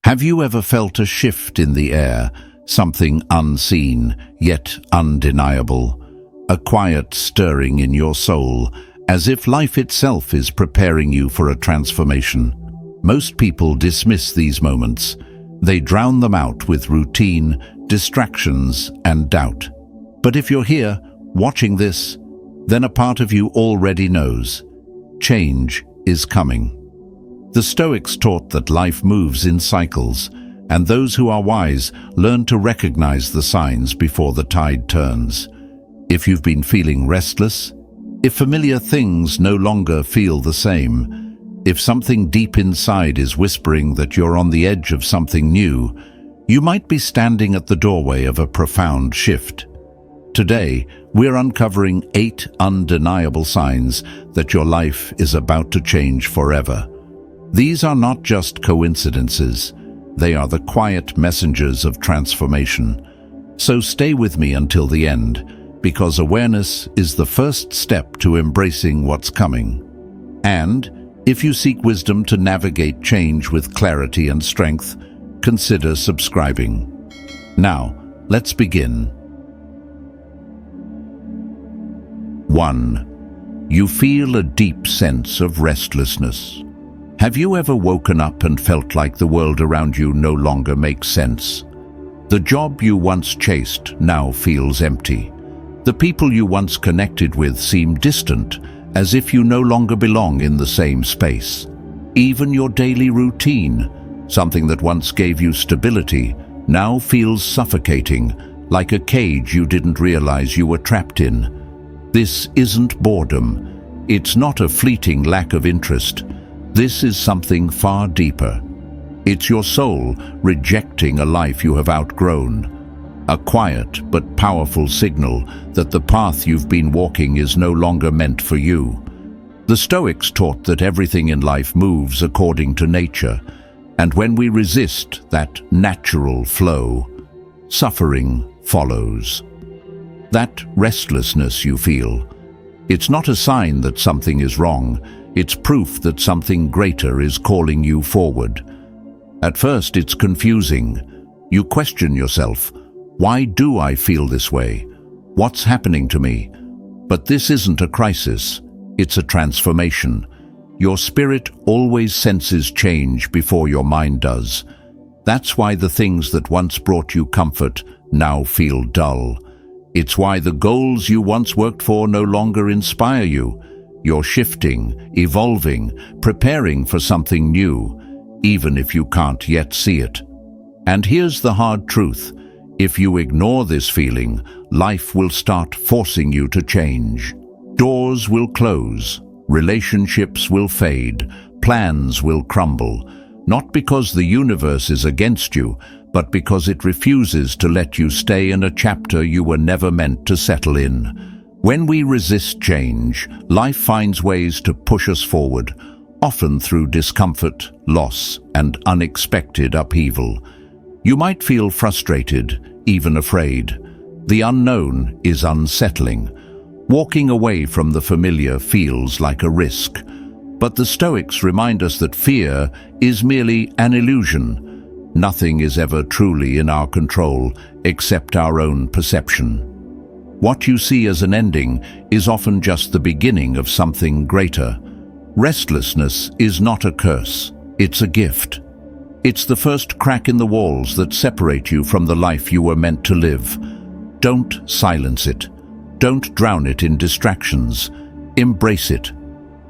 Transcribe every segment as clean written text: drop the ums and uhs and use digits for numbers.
Have you ever felt a shift in the air, something unseen, yet undeniable? A quiet stirring in your soul, as if life itself is preparing you for a transformation. Most people dismiss these moments. They drown them out with routine, distractions, and doubt. But if you're here, watching this, then a part of you already knows. Change is coming. The Stoics taught that life moves in cycles, and those who are wise learn to recognize the signs before the tide turns. If you've been feeling restless, if familiar things no longer feel the same, if something deep inside is whispering that you're on the edge of something new, you might be standing at the doorway of a profound shift. Today, we're uncovering 8 undeniable signs that your life is about to change forever. These are not just coincidences. They are the quiet messengers of transformation. So stay with me until the end, because awareness is the first step to embracing what's coming. And if you seek wisdom to navigate change with clarity and strength, consider subscribing. Now, let's begin. 1. You feel a deep sense of restlessness. Have you ever woken up and felt like the world around you no longer makes sense? The job you once chased now feels empty. The people you once connected with seem distant, as if you no longer belong in the same space. Even your daily routine, something that once gave you stability, now feels suffocating, like a cage you didn't realize you were trapped in. This isn't boredom. It's not a fleeting lack of interest. This is something far deeper. It's your soul rejecting a life you have outgrown. A quiet but powerful signal that the path you've been walking is no longer meant for you. The Stoics taught that everything in life moves according to nature, and when we resist that natural flow, suffering follows. That restlessness you feel, it's not a sign that something is wrong. It's proof that something greater is calling you forward. At first, it's confusing. You question yourself, why do I feel this way? What's happening to me? But this isn't a crisis. It's a transformation. Your spirit always senses change before your mind does. That's why the things that once brought you comfort now feel dull. It's why the goals you once worked for no longer inspire you. You're shifting, evolving, preparing for something new, even if you can't yet see it. And here's the hard truth. If you ignore this feeling, life will start forcing you to change. Doors will close, relationships will fade, plans will crumble, not because the universe is against you, but because it refuses to let you stay in a chapter you were never meant to settle in. When we resist change, life finds ways to push us forward, often through discomfort, loss, and unexpected upheaval. You might feel frustrated, even afraid. The unknown is unsettling. Walking away from the familiar feels like a risk. But the Stoics remind us that fear is merely an illusion. Nothing is ever truly in our control except our own perception. What you see as an ending is often just the beginning of something greater. Restlessness is not a curse, it's a gift. It's the first crack in the walls that separate you from the life you were meant to live. Don't silence it. Don't drown it in distractions. Embrace it.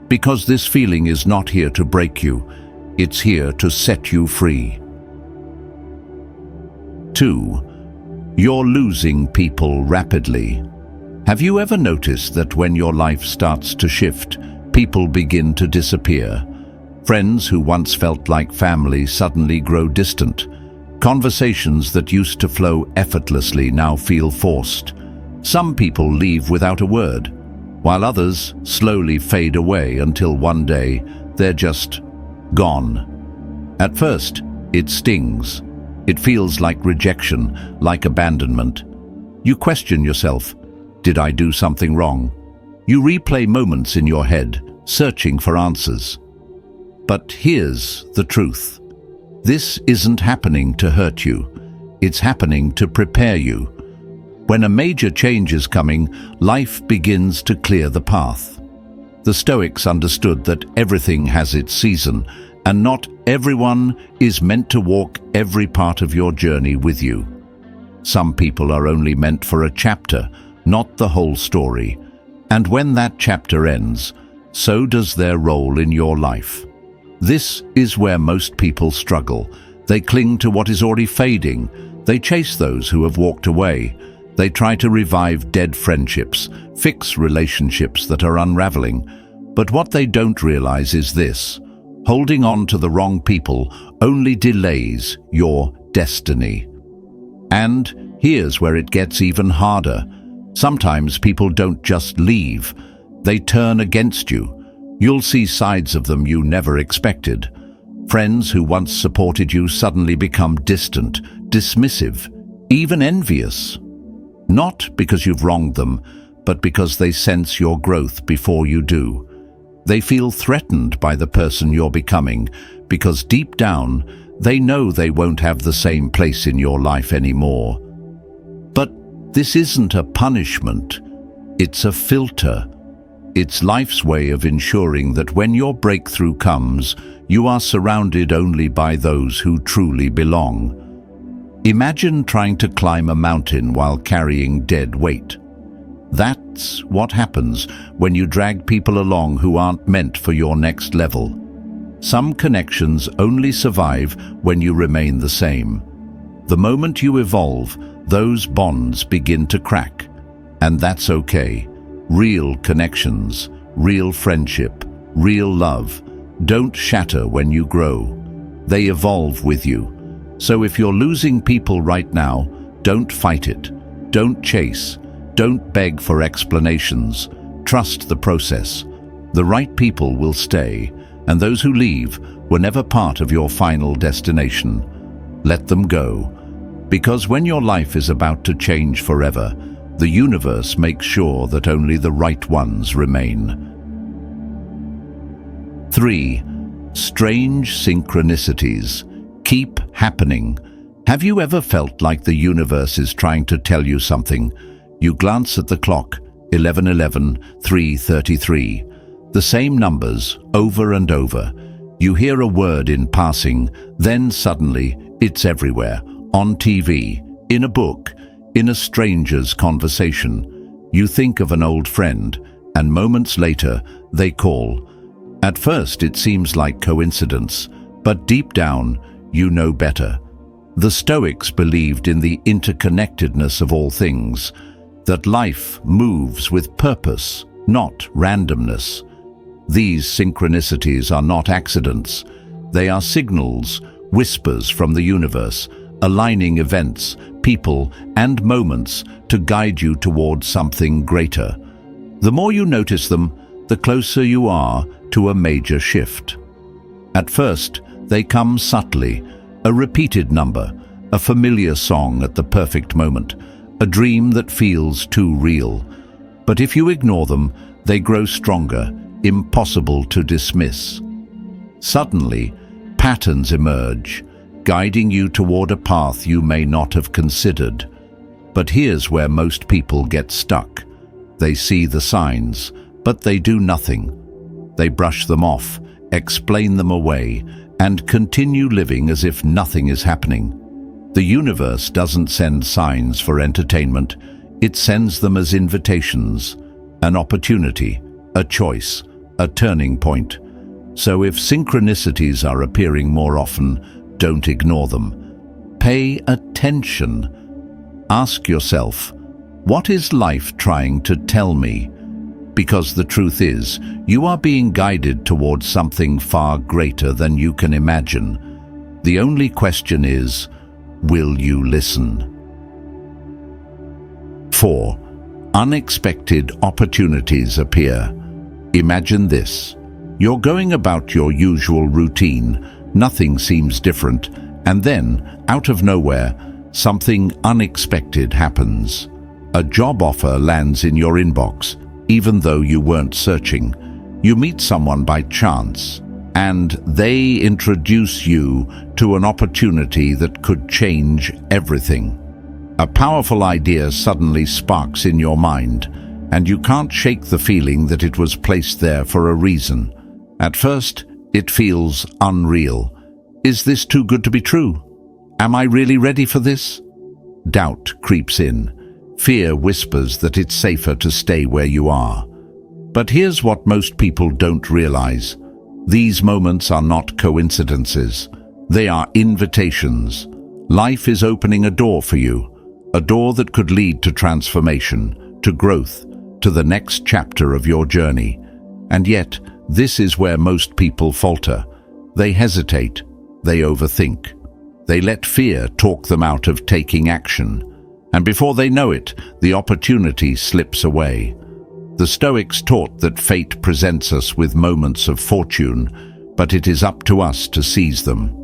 Because this feeling is not here to break you, it's here to set you free. 2. You're losing people rapidly. Have you ever noticed that when your life starts to shift, people begin to disappear? Friends who once felt like family suddenly grow distant. Conversations that used to flow effortlessly now feel forced. Some people leave without a word, while others slowly fade away until one day they're just gone. At first, it stings. It feels like rejection, like abandonment. You question yourself, did I do something wrong? You replay moments in your head, searching for answers. But here's the truth. This isn't happening to hurt you. It's happening to prepare you. When a major change is coming, life begins to clear the path. The Stoics understood that everything has its season, and not everyone is meant to walk every part of your journey with you. Some people are only meant for a chapter, not the whole story. And when that chapter ends, so does their role in your life. This is where most people struggle. They cling to what is already fading. They chase those who have walked away. They try to revive dead friendships, fix relationships that are unraveling. But what they don't realize is this: holding on to the wrong people only delays your destiny. And here's where it gets even harder. Sometimes people don't just leave. They turn against you. You'll see sides of them you never expected. Friends who once supported you suddenly become distant, dismissive, even envious. Not because you've wronged them, but because they sense your growth before you do. They feel threatened by the person you're becoming, because deep down, they know they won't have the same place in your life anymore. But this isn't a punishment. It's a filter. It's life's way of ensuring that when your breakthrough comes, you are surrounded only by those who truly belong. Imagine trying to climb a mountain while carrying dead weight. That's what happens when you drag people along who aren't meant for your next level. Some connections only survive when you remain the same. The moment you evolve, those bonds begin to crack. And that's okay. Real connections, real friendship, real love don't shatter when you grow. They evolve with you. So if you're losing people right now, don't fight it. Don't chase. Don't beg for explanations. Trust the process. The right people will stay, and those who leave were never part of your final destination. Let them go. Because when your life is about to change forever, the universe makes sure that only the right ones remain. 3. Strange synchronicities. Keep happening. Have you ever felt like the universe is trying to tell you something? You glance at the clock, 11:11, 3:33. The same numbers, over and over. You hear a word in passing, then suddenly it's everywhere. On TV, in a book, in a stranger's conversation. You think of an old friend, and moments later, they call. At first, it seems like coincidence, but deep down, you know better. The Stoics believed in the interconnectedness of all things, that life moves with purpose, not randomness. These synchronicities are not accidents. They are signals, whispers from the universe, aligning events, people, and moments to guide you towards something greater. The more you notice them, the closer you are to a major shift. At first, they come subtly, a repeated number, a familiar song at the perfect moment, a dream that feels too real. But if you ignore them, they grow stronger, impossible to dismiss. Suddenly, patterns emerge, guiding you toward a path you may not have considered. But here's where most people get stuck. They see the signs, but they do nothing. They brush them off, explain them away, and continue living as if nothing is happening. The universe doesn't send signs for entertainment. It sends them as invitations, an opportunity, a choice, a turning point. So if synchronicities are appearing more often, don't ignore them. Pay attention. Ask yourself, what is life trying to tell me? Because the truth is, you are being guided towards something far greater than you can imagine. The only question is, will you listen? 4. Unexpected opportunities appear. Imagine this. You're going about your usual routine, nothing seems different, and then, out of nowhere, something unexpected happens. A job offer lands in your inbox, even though you weren't searching. You meet someone by chance, and they introduce you to an opportunity that could change everything. A powerful idea suddenly sparks in your mind, and you can't shake the feeling that it was placed there for a reason. At first, it feels unreal. Is this too good to be true? Am I really ready for this? Doubt creeps in. Fear whispers that it's safer to stay where you are. But here's what most people don't realize. These moments are not coincidences. They are invitations. Life is opening a door for you, a door that could lead to transformation, to growth, to the next chapter of your journey. And yet, this is where most people falter. They hesitate. They overthink. They let fear talk them out of taking action. And before they know it, the opportunity slips away. The Stoics taught that fate presents us with moments of fortune, but it is up to us to seize them.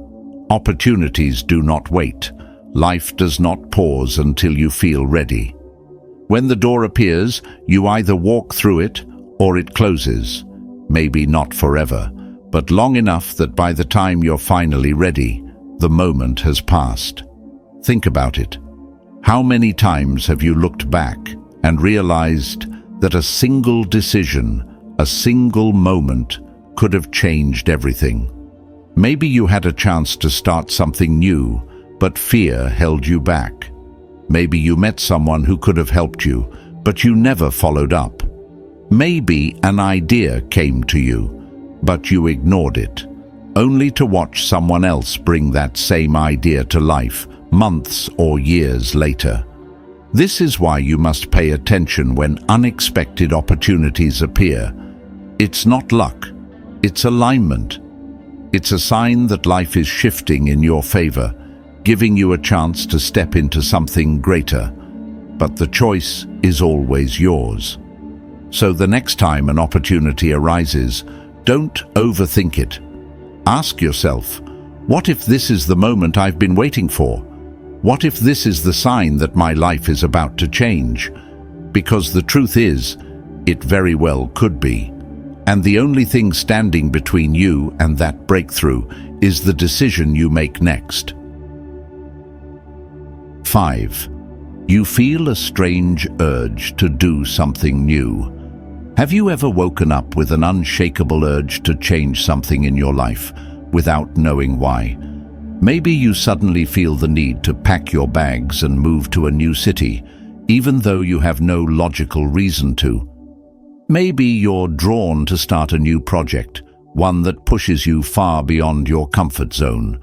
Opportunities do not wait. Life does not pause until you feel ready. When the door appears, you either walk through it or it closes. Maybe not forever, but long enough that by the time you're finally ready, the moment has passed. Think about it. How many times have you looked back and realized that a single decision, a single moment, could have changed everything? Maybe you had a chance to start something new, but fear held you back. Maybe you met someone who could have helped you, but you never followed up. Maybe an idea came to you, but you ignored it, only to watch someone else bring that same idea to life months or years later. This is why you must pay attention when unexpected opportunities appear. It's not luck, it's alignment. It's a sign that life is shifting in your favor, giving you a chance to step into something greater. But the choice is always yours. So the next time an opportunity arises, don't overthink it. Ask yourself, what if this is the moment I've been waiting for? What if this is the sign that my life is about to change? Because the truth is, it very well could be. And the only thing standing between you and that breakthrough is the decision you make next. 5. You feel a strange urge to do something new. Have you ever woken up with an unshakable urge to change something in your life without knowing why? Maybe you suddenly feel the need to pack your bags and move to a new city, even though you have no logical reason to. Maybe you're drawn to start a new project, one that pushes you far beyond your comfort zone.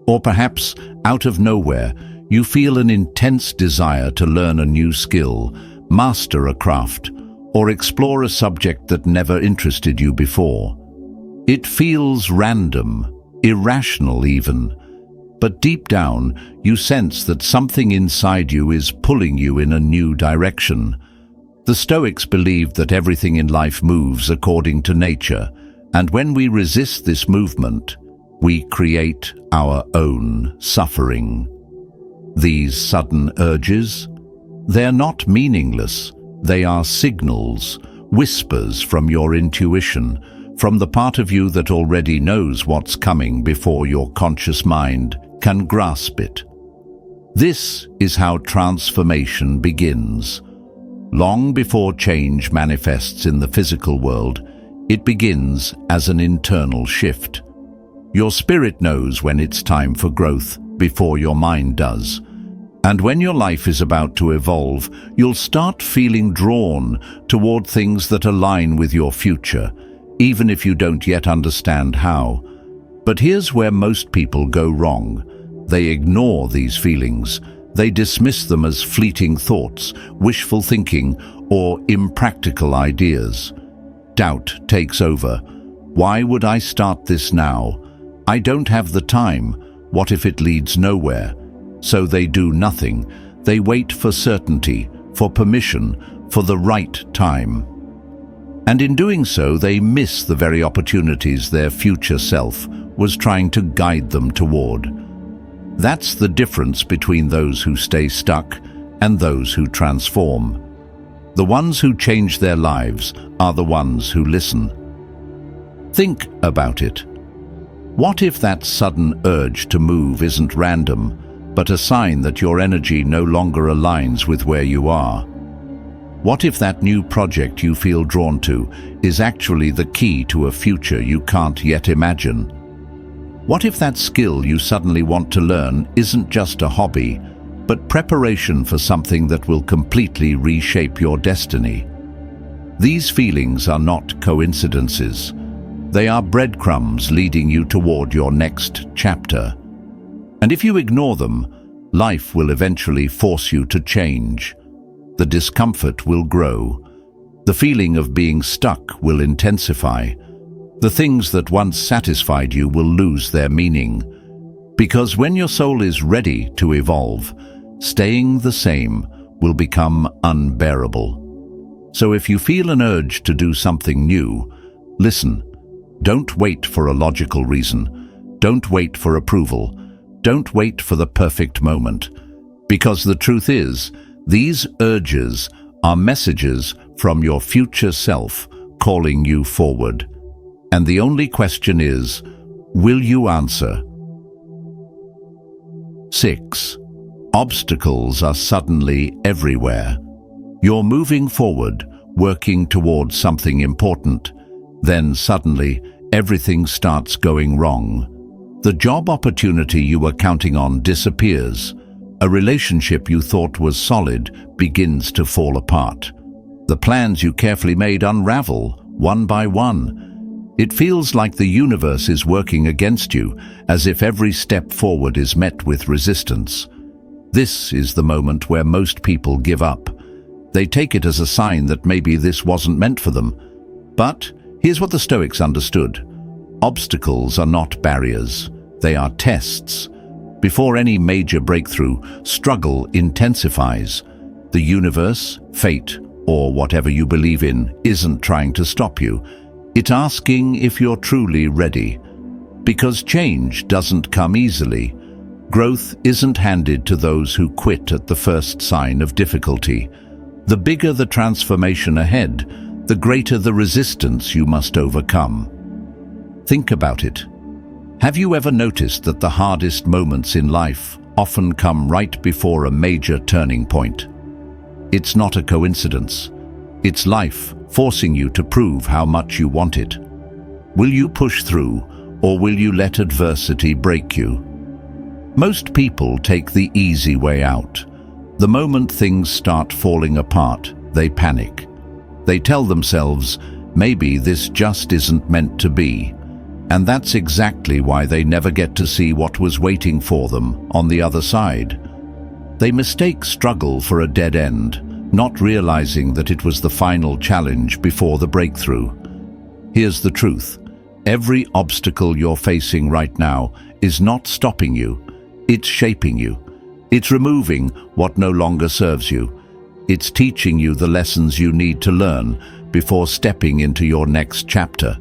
Or perhaps, out of nowhere, you feel an intense desire to learn a new skill, master a craft, or explore a subject that never interested you before. It feels random, irrational even, but deep down you sense that something inside you is pulling you in a new direction. The Stoics believed that everything in life moves according to nature, and when we resist this movement, we create our own suffering. These sudden urges, they're not meaningless. They are signals, whispers from your intuition, from the part of you that already knows what's coming before your conscious mind can grasp it. This is how transformation begins. Long before change manifests in the physical world, it begins as an internal shift. Your spirit knows when it's time for growth before your mind does. And when your life is about to evolve, you'll start feeling drawn toward things that align with your future, even if you don't yet understand how. But here's where most people go wrong. They ignore these feelings. They dismiss them as fleeting thoughts, wishful thinking, or impractical ideas. Doubt takes over. Why would I start this now? I don't have the time. What if it leads nowhere? So they do nothing. They wait for certainty, for permission, for the right time. And in doing so, they miss the very opportunities their future self was trying to guide them toward. That's the difference between those who stay stuck and those who transform. The ones who change their lives are the ones who listen. Think about it. What if that sudden urge to move isn't random, but a sign that your energy no longer aligns with where you are? What if that new project you feel drawn to is actually the key to a future you can't yet imagine? What if that skill you suddenly want to learn isn't just a hobby, but preparation for something that will completely reshape your destiny? These feelings are not coincidences. They are breadcrumbs leading you toward your next chapter. And if you ignore them, life will eventually force you to change. The discomfort will grow. The feeling of being stuck will intensify. The things that once satisfied you will lose their meaning. Because when your soul is ready to evolve, staying the same will become unbearable. So if you feel an urge to do something new, listen. Don't wait for a logical reason. Don't wait for approval. Don't wait for the perfect moment. Because the truth is, these urges are messages from your future self calling you forward. And the only question is, will you answer? 6. Obstacles are suddenly everywhere. You're moving forward, working towards something important. Then suddenly, everything starts going wrong. The job opportunity you were counting on disappears. A relationship you thought was solid begins to fall apart. The plans you carefully made unravel, one by one. It feels like the universe is working against you, as if every step forward is met with resistance. This is the moment where most people give up. They take it as a sign that maybe this wasn't meant for them. But here's what the Stoics understood. Obstacles are not barriers. They are tests. Before any major breakthrough, struggle intensifies. The universe, fate, or whatever you believe in, isn't trying to stop you. It's asking if you're truly ready. Because change doesn't come easily. Growth isn't handed to those who quit at the first sign of difficulty. The bigger the transformation ahead, the greater the resistance you must overcome. Think about it. Have you ever noticed that the hardest moments in life often come right before a major turning point? It's not a coincidence. It's life forcing you to prove how much you want it. Will you push through, or will you let adversity break you? Most people take the easy way out. The moment things start falling apart, they panic. They tell themselves, maybe this just isn't meant to be. And that's exactly why they never get to see what was waiting for them on the other side. They mistake struggle for a dead end, not realizing that it was the final challenge before the breakthrough. Here's the truth. Every obstacle you're facing right now is not stopping you. It's shaping you. It's removing what no longer serves you. It's teaching you the lessons you need to learn before stepping into your next chapter.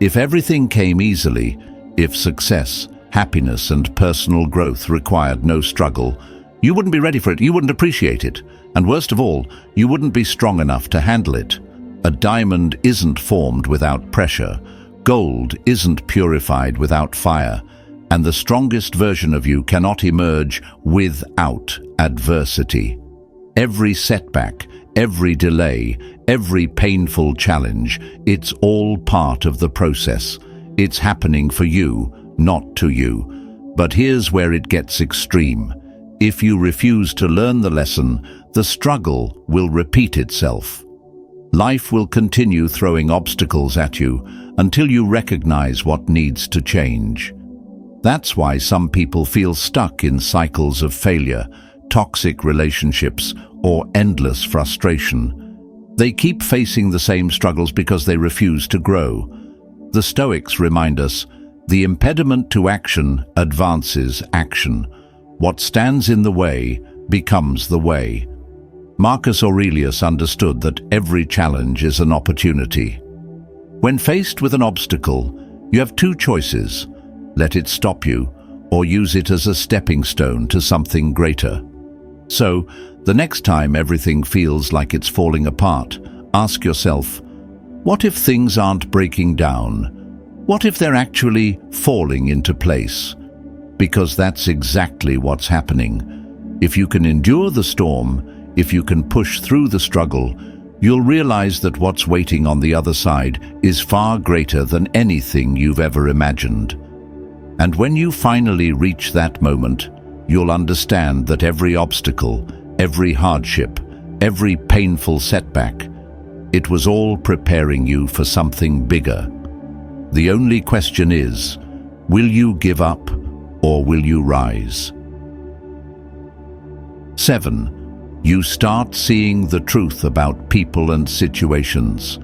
If everything came easily, if success, happiness, and personal growth required no struggle, you wouldn't be ready for it, you wouldn't appreciate it, and worst of all, you wouldn't be strong enough to handle it. A diamond isn't formed without pressure, gold isn't purified without fire, and the strongest version of you cannot emerge without adversity. Every setback, every delay, every painful challenge, it's all part of the process. It's happening for you, not to you. But here's where it gets extreme. If you refuse to learn the lesson, the struggle will repeat itself. Life will continue throwing obstacles at you until you recognize what needs to change. That's why some people feel stuck in cycles of failure, toxic relationships, or endless frustration. They keep facing the same struggles because they refuse to grow. The Stoics remind us, the impediment to action advances action. What stands in the way becomes the way. Marcus Aurelius understood that every challenge is an opportunity. When faced with an obstacle, you have two choices. Let it stop you, or use it as a stepping stone to something greater. So, the next time everything feels like it's falling apart, ask yourself, what if things aren't breaking down? What if they're actually falling into place? Because that's exactly what's happening. If you can endure the storm, if you can push through the struggle, you'll realize that what's waiting on the other side is far greater than anything you've ever imagined. And when you finally reach that moment, you'll understand that every obstacle, every hardship, every painful setback, it was all preparing you for something bigger. The only question is, will you give up or will you rise? 7. You start seeing the truth about people and situations.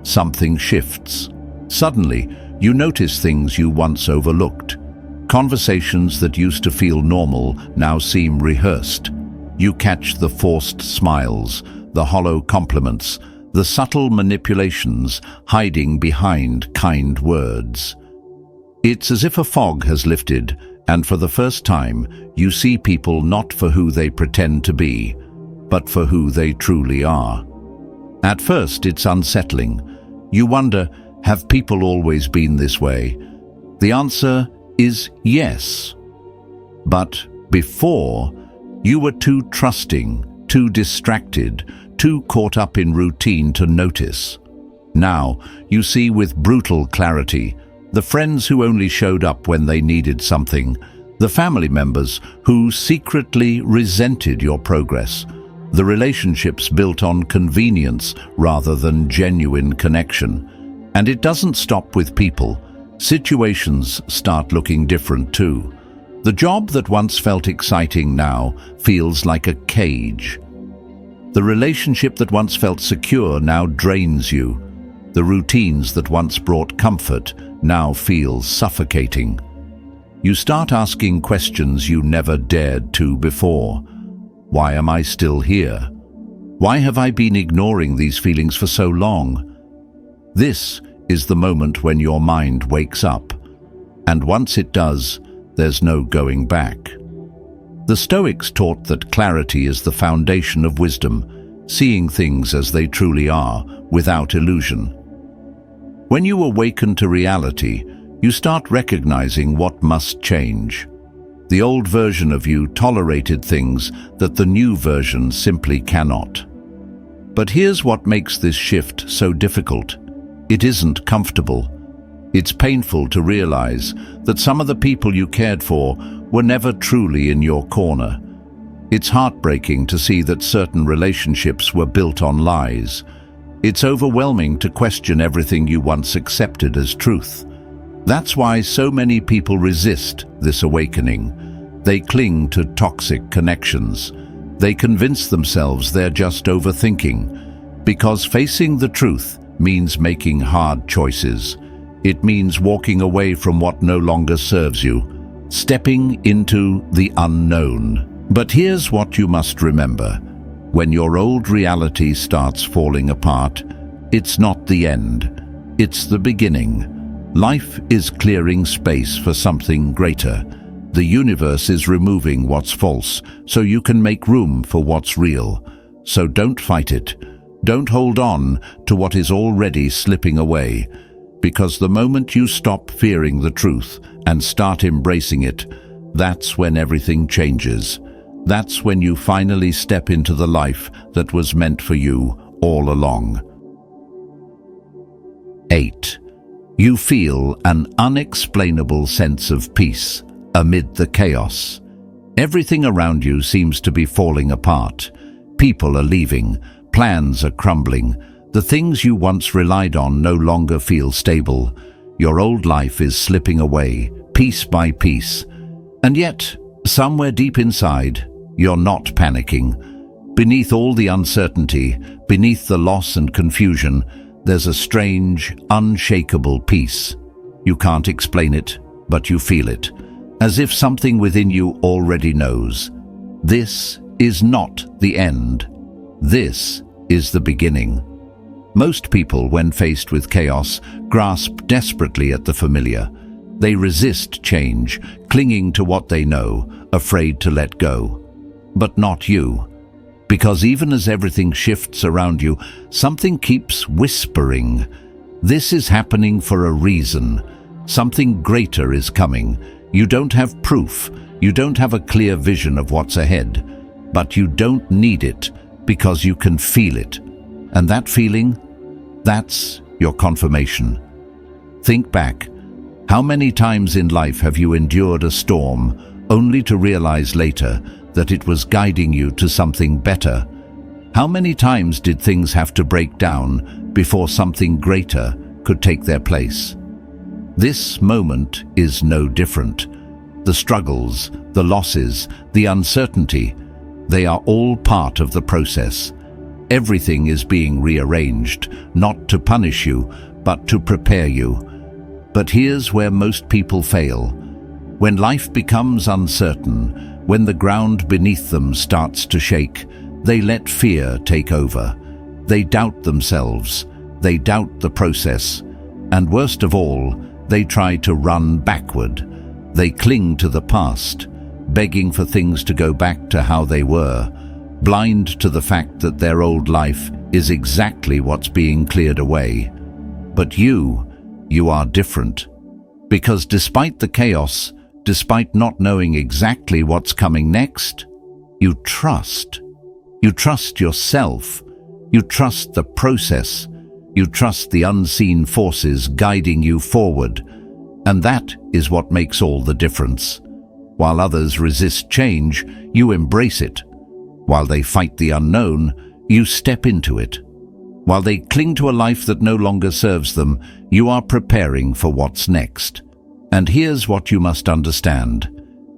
Something shifts. Suddenly, you notice things you once overlooked. Conversations that used to feel normal now seem rehearsed. You catch the forced smiles, the hollow compliments, the subtle manipulations hiding behind kind words. It's as if a fog has lifted, and for the first time, you see people not for who they pretend to be, but for who they truly are. At first, it's unsettling. You wonder, have people always been this way? The answer is yes. But before, you were too trusting, too distracted, too caught up in routine to notice. Now, you see with brutal clarity the friends who only showed up when they needed something, the family members who secretly resented your progress, the relationships built on convenience rather than genuine connection. And it doesn't stop with people. Situations start looking different too. The job that once felt exciting now feels like a cage. The relationship that once felt secure now drains you. The routines that once brought comfort now feel suffocating. You start asking questions you never dared to before. Why am I still here? Why have I been ignoring these feelings for so long? This is the moment when your mind wakes up. And once it does, there's no going back. The Stoics taught that clarity is the foundation of wisdom, seeing things as they truly are, without illusion. When you awaken to reality, you start recognizing what must change. The old version of you tolerated things that the new version simply cannot. But here's what makes this shift so difficult. It isn't comfortable. It's painful to realize that some of the people you cared for were never truly in your corner. It's heartbreaking to see that certain relationships were built on lies. It's overwhelming to question everything you once accepted as truth. That's why so many people resist this awakening. They cling to toxic connections. They convince themselves they're just overthinking. Because facing the truth means making hard choices. It means walking away from what no longer serves you, stepping into the unknown. But here's what you must remember. When your old reality starts falling apart, it's not the end. It's the beginning. Life is clearing space for something greater. The universe is removing what's false so you can make room for what's real. So don't fight it. Don't hold on to what is already slipping away. Because the moment you stop fearing the truth and start embracing it, that's when everything changes. That's when you finally step into the life that was meant for you all along. 8. You feel an unexplainable sense of peace amid the chaos. Everything around you seems to be falling apart. People are leaving, plans are crumbling. The things you once relied on no longer feel stable. Your old life is slipping away, piece by piece. And yet, somewhere deep inside, you're not panicking. Beneath all the uncertainty, beneath the loss and confusion, there's a strange, unshakable peace. You can't explain it, but you feel it, as if something within you already knows. This is not the end. This is the beginning. Most people, when faced with chaos, grasp desperately at the familiar. They resist change, clinging to what they know, afraid to let go. But not you. Because even as everything shifts around you, something keeps whispering. This is happening for a reason. Something greater is coming. You don't have proof. You don't have a clear vision of what's ahead. But you don't need it because you can feel it. And that feeling, that's your confirmation. Think back. How many times in life have you endured a storm only to realize later that it was guiding you to something better? How many times did things have to break down before something greater could take their place? This moment is no different. The struggles, the losses, the uncertainty, they are all part of the process. Everything is being rearranged, not to punish you, but to prepare you. But here's where most people fail. When life becomes uncertain, when the ground beneath them starts to shake, they let fear take over. They doubt themselves. They doubt the process. And worst of all, they try to run backward. They cling to the past, begging for things to go back to how they were, blind to the fact that their old life is exactly what's being cleared away. But you are different. Because despite the chaos, despite not knowing exactly what's coming next, you trust. You trust yourself. You trust the process. You trust the unseen forces guiding you forward. And that is what makes all the difference. While others resist change, you embrace it. While they fight the unknown, you step into it. While they cling to a life that no longer serves them, you are preparing for what's next. And here's what you must understand.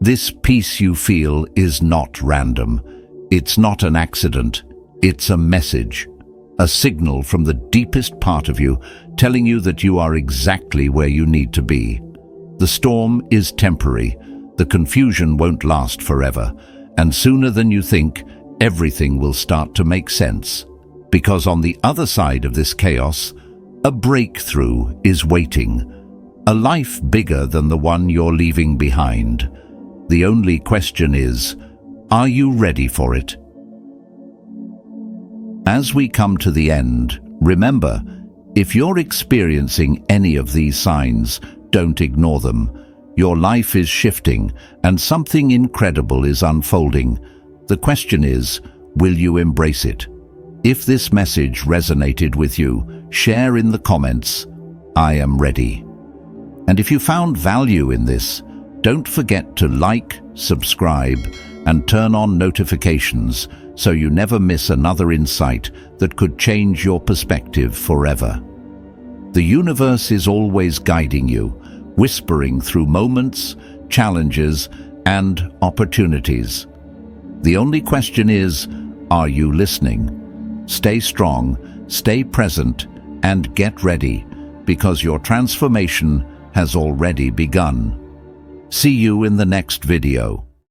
This peace you feel is not random. It's not an accident. It's a message. A signal from the deepest part of you, telling you that you are exactly where you need to be. The storm is temporary. The confusion won't last forever. And sooner than you think, everything will start to make sense. Because on the other side of this chaos, a breakthrough is waiting. A life bigger than the one you're leaving behind. The only question is, are you ready for it? As we come to the end, remember, if you're experiencing any of these signs, don't ignore them. Your life is shifting and something incredible is unfolding. The question is, will you embrace it? If this message resonated with you, share in the comments, I am ready. And if you found value in this, don't forget to like, subscribe, and turn on notifications so you never miss another insight that could change your perspective forever. The universe is always guiding you, whispering through moments, challenges, and opportunities. The only question is, are you listening? Stay strong, stay present, and get ready, because your transformation has already begun. See you in the next video.